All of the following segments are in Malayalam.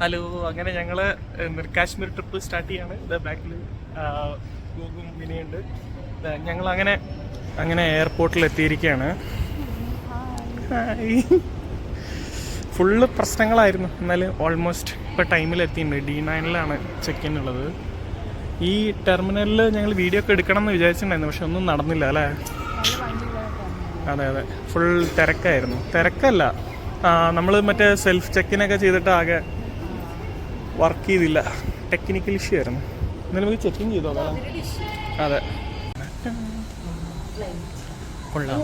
ഹലോ, അങ്ങനെ ഞങ്ങൾ കാശ്മീർ ട്രിപ്പ് സ്റ്റാർട്ട് ചെയ്യാണ്. ഇത് ബാക്കിൽ ഗോകും വിനയുണ്ട്. ഞങ്ങൾ എയർപോർട്ടിൽ എത്തിയിരിക്കുകയാണ്. ഫുള്ള് പ്രശ്നങ്ങളായിരുന്നു, എന്നാലും ഓൾമോസ്റ്റ് ഇപ്പോൾ ടൈമിൽ എത്തിയിട്ടുണ്ട്. D9 ചെക്ക് ഇൻ ഉള്ളത്. ഈ ടെർമിനലിൽ ഞങ്ങൾ വീഡിയോ ഒക്കെ എടുക്കണം എന്ന് വിചാരിച്ചിട്ടുണ്ടായിരുന്നു, പക്ഷെ ഒന്നും നടന്നില്ല അല്ലേ? അതെ, ഫുൾ തിരക്കായിരുന്നു. തിരക്കല്ല, നമ്മൾ മറ്റേ സെൽഫ് ചെക്കിനൊക്കെ ചെയ്തിട്ട് ആകെ വർക്ക് ചെയ്തില്ല. ടെക്നിക്കൽ ഇഷ്യൂ ആയിരുന്നു. എന്നാലും നമുക്ക് ചെക്കിൻ ചെയ്തോ? അതെ, കൊള്ളാം.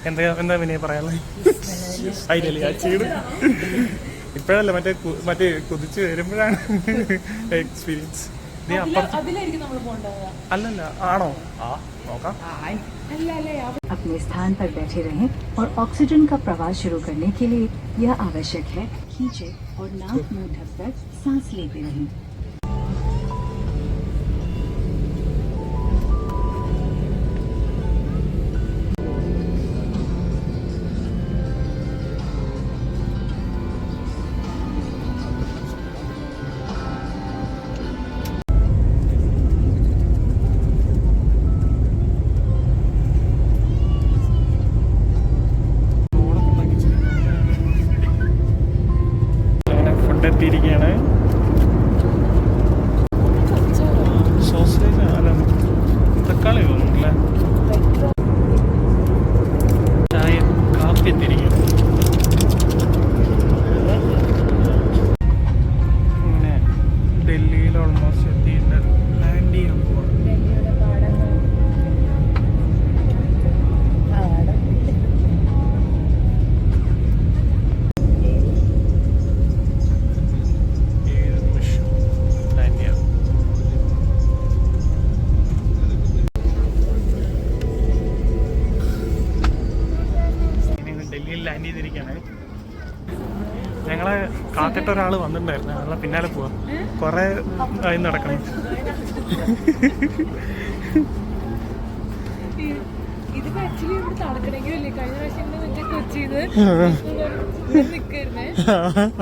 എന്താ വിനയ പറയാനുള്ളത്? അതിലല്ലേ ചെയ്ത് ഇപ്പോഴല്ല, മറ്റേ കുതിച്ച് വരുമ്പോഴാണ് എക്സ്പീരിയൻസ്. അല്ലല്ല, ആണോ? നോക്കാം. अपने स्थान पर बैठे रहें और ऑक्सीजन का प्रवाह शुरू करने के लिए यह आवश्यक है खींचे और नाक मुंह ढककर सांस लेते रहें. എത്തിയിരിക്കുകയാണ്. സോസേജ് അല്ല, തക്കാളി തോന്നുന്നില്ല. ചായ കാപ്പി എത്തിയിരിക്കുകയാണ്. അങ്ങനെ ഡൽഹിയിൽ ഓൾമോസ്റ്റ് എത്തിയിട്ട് ലാൻഡ് ചെയ്യാൻ പോവാം. ലാൻഡ് ചെയ്തിരിക്കുകയാണ്. ഞങ്ങളെ കാത്തിട്ട് ഒരാൾ വന്നിട്ടുണ്ടായിരുന്നു, ഞങ്ങളെ പിന്നാലെ പോവാം. കുറെ ആയി നടക്കണം.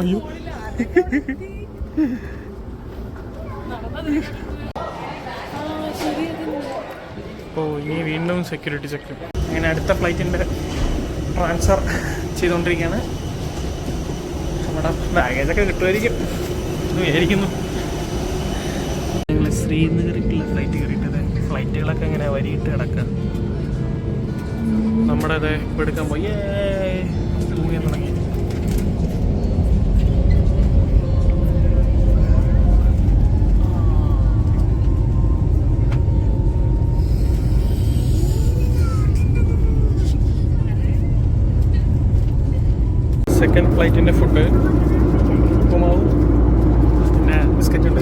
അയ്യോ, ഓ, ഇനി വീണ്ടും സെക്യൂരിറ്റി ചെക്ക്. അങ്ങനെ അടുത്ത ഫ്ലൈറ്റിൻ്റെ ട്രാൻസ്ഫർ ചെയ്തുകൊണ്ടിരിക്കുകയാണ്. നമ്മുടെ ബാഗേജൊക്കെ കിട്ടുമായിരിക്കും എന്ന് വിചാരിക്കുന്നു. ഞങ്ങൾ ശ്രീനഗറിലേക്കുള്ള ഫ്ലൈറ്റ് കയറിയിട്ടത്. ഫ്ലൈറ്റുകളൊക്കെ ഇങ്ങനെ വരിയിട്ട് കിടക്കുക. നമ്മുടെ അത് ഇപ്പോൾ എടുക്കാൻ പോയി തൂങ്ങാൻ തുടങ്ങി. സെക്കൻഡ് ഫ്ലൈറ്റിൻ്റെ ഫുഡ് ഉപ്പുമാവും പിന്നെ ബിസ്ക്കറ്റ് ഉണ്ട്.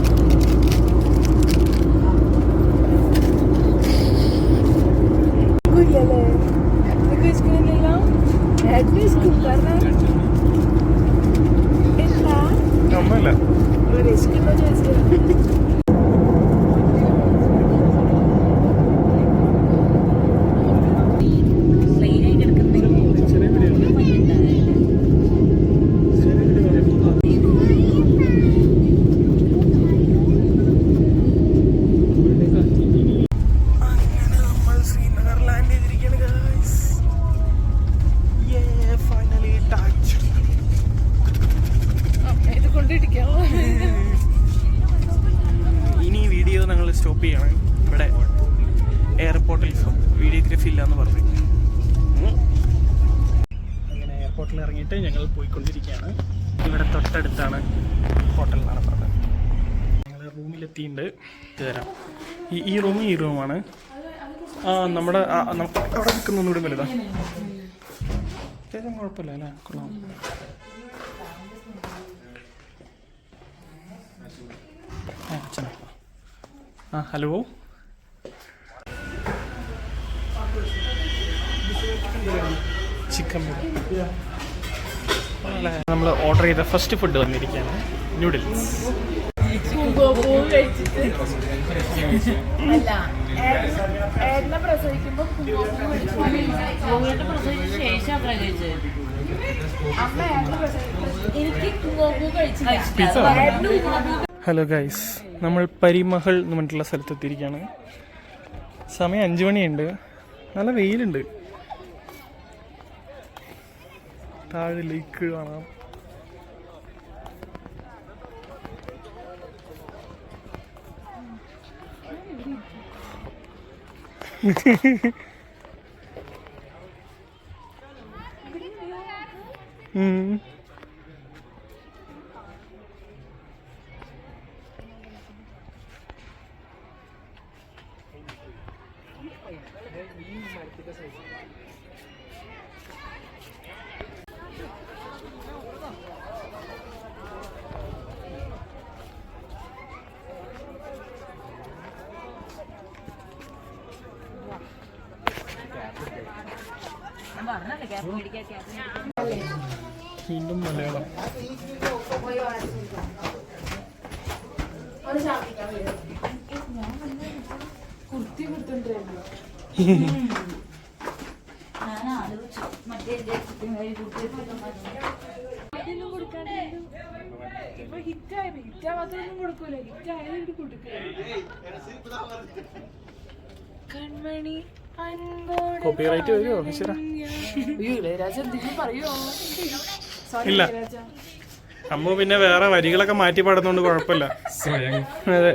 ഒന്നുമില്ല. ഇനി വീഡിയോ ഞങ്ങൾ സ്റ്റോപ്പ് ചെയ്യണം. ഇവിടെ എയർപോർട്ടിൽ വീഡിയോഗ്രാഫി ഇല്ലയെന്ന് പറഞ്ഞു. അങ്ങനെ എയർപോർട്ടിൽ ഇറങ്ങിയിട്ട് ഞങ്ങൾ പോയിക്കൊണ്ടിരിക്കുകയാണ്. ഇവിടെ തൊട്ടടുത്താണ് ഹോട്ടൽ എന്നാണ് പറഞ്ഞത്. ഞങ്ങൾ റൂമിലെത്തിയിട്ടുണ്ട്. തരാം. ഈ റൂമാണ്. നമ്മുടെ അവിടെ നിൽക്കുന്നൊന്നും കൂടി വലുതാ. കുഴപ്പമില്ല അല്ലേ? കൊള്ളാം. ഹലോ, ചിക്കൻ നമ്മൾ ഓർഡർ ചെയ്ത ഫസ്റ്റ് ഫുഡ് വന്നിരിക്കുകയാണ്. നൂഡിൽസ്. ഹലോ ഗൈസ്, നമ്മൾ പരിമഹൾ എന്ന് പറഞ്ഞിട്ടുള്ള സ്ഥലത്തെത്തിയിരിക്കുകയാണ്. സമയം 5 മണിയുണ്ട്. നല്ല വെയിലുണ്ട്. താഴെ ലേക്ക് കാണാം. വീണ്ടും മലയാളം. കൺമണി കോപ്പിറൈറ്റ് വരുമോ? ഇല്ല, അമ്മ പിന്നെ വേറെ വരികളൊക്കെ മാറ്റി പാടുന്നോണ്ട് കുഴപ്പമില്ല. അതെ,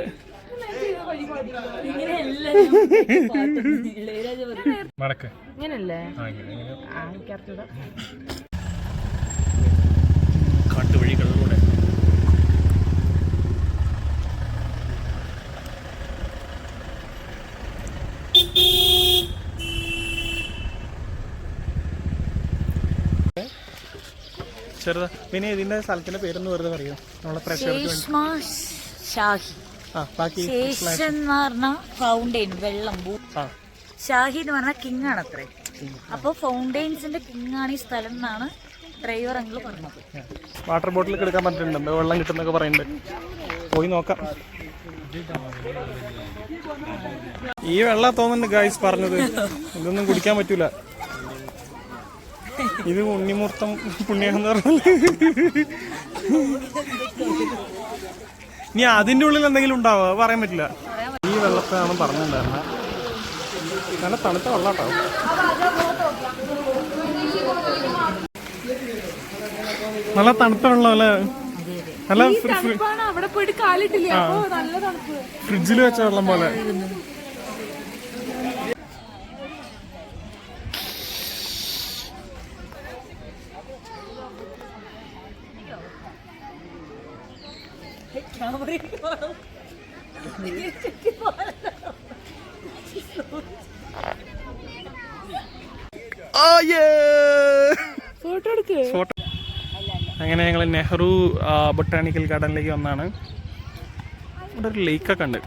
കാട്ടുവഴികളിലൂടെ ചെറുതാ. പിന്നെ ഇതിന്റെ സ്ഥലത്തിന്റെ പേരൊന്ന് വെറുതെ പറയൂ നമ്മളെ പ്രേക്ഷകർക്ക്. ഫൗണ്ടെയിൻ വെള്ളം. ഷാഹി എന്ന് പറഞ്ഞ കിങ് ആണ് അത്രേ. അപ്പൊ ഫൗണ്ടെയിൻസിന്റെ കിങ് ആണ് ഈ സ്ഥലം എന്നാണ് ഡ്രൈവർ അങ്കിൾ പറഞ്ഞത്. വാട്ടർ ബോട്ടിൽ എടുക്കാൻ പറ്റുന്നുണ്ട്, വെള്ളം കിട്ടുന്നൊക്കെ പറയുന്നുണ്ട്. പോയി നോക്കാം. ഈ വെള്ളം തോന്നുന്നുണ്ട് ഗായ്സ് പറഞ്ഞത്. ഇതൊന്നും കുടിക്കാൻ പറ്റൂല. ഇത് ഉണ്ണിമൂർത്തം പുണ്യാന്ന് പറഞ്ഞത്. ഇനി അതിന്റെ ഉള്ളിൽ എന്തെങ്കിലും ഉണ്ടാവോ പറയാൻ പറ്റില്ല. ഈ വെള്ളത്തിനാണ് പറഞ്ഞിട്ടുണ്ടായിരുന്നത്. നല്ല തണുത്ത വെള്ളാട്ടോ. നല്ല തണുത്ത വെള്ളം അല്ലേ? നല്ല ഫ്രിഡ്ജിൽ വെച്ച വെള്ളം പോലെ. ഫോട്ടോ. അങ്ങനെ ഞങ്ങൾ നെഹ്റു ബൊട്ടാണിക്കൽ ഗാർഡനിലേക്ക് വന്നാണ്. ഇവിടെ ഒരു ലേക്കൊക്കെ ഉണ്ട്.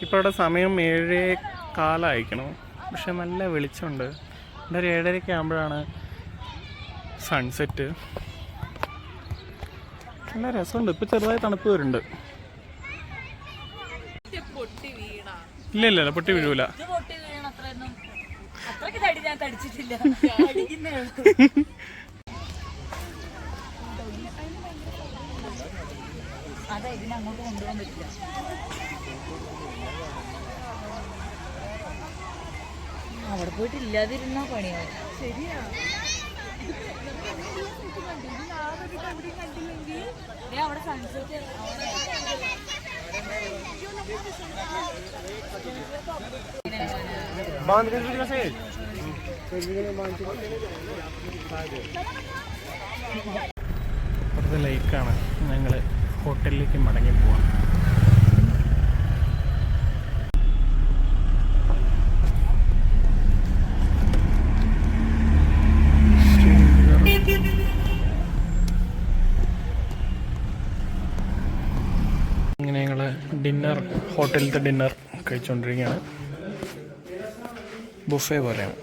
ഇപ്പോൾ ഇവിടെ സമയം 7:15 പക്ഷെ നല്ല വെളിച്ചമുണ്ട്. ഇവിടെ ഒരു 7:30 ആകുമ്പോഴാണ് സൺസെറ്റ്. നല്ല രസമുണ്ട്. ഇപ്പം ചെറുതായി തണുപ്പ് വരുന്നുണ്ട്. ഇല്ല പൊട്ടി വീഴൂല. അതെ, ഇതിനങ്ങോട്ട് കൊണ്ടുപോകാൻ പറ്റില്ല. അവിടെ പോയിട്ട് ഇല്ലാതിരുന്ന പണിയാവും. ശരിയാ. അവിടെ സൺസെറ്റ് അപ്പുറത്തെ ലേക്കാണ്. ഞങ്ങൾ ഹോട്ടലിലേക്ക് മടങ്ങി പോവാം. ഇങ്ങനെ ഞങ്ങൾ ഡിന്നർ, ഹോട്ടലിലത്തെ ഡിന്നർ കഴിച്ചുകൊണ്ടിരിക്കുകയാണ്. ബുഫേ പോലെയാണ്.